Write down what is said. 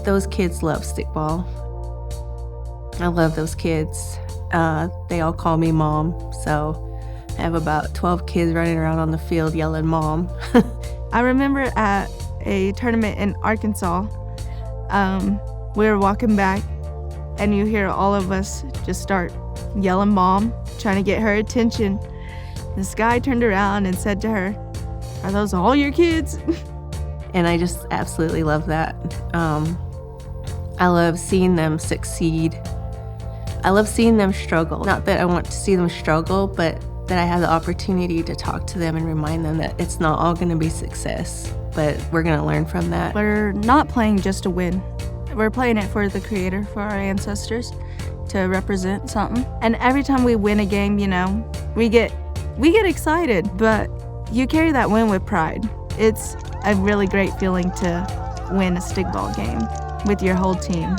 Those kids love stickball. I love those kids. They all call me Mom, so I have about 12 kids running around on the field yelling Mom. I remember at a tournament in Arkansas, we were walking back and you hear all of us just start yelling Mom, trying to get her attention. This guy turned around and said to her, "Are those all your kids?" And I just absolutely love that. I love seeing them succeed. I love seeing them struggle. Not that I want to see them struggle, but that I have the opportunity to talk to them and remind them that it's not all gonna be success, but we're gonna learn from that. We're not playing just to win. We're playing it for the Creator, for our ancestors, to represent something. And every time we win a game, you know, we get excited, but you carry that win with pride. It's a really great feeling to win a stickball game with your whole team.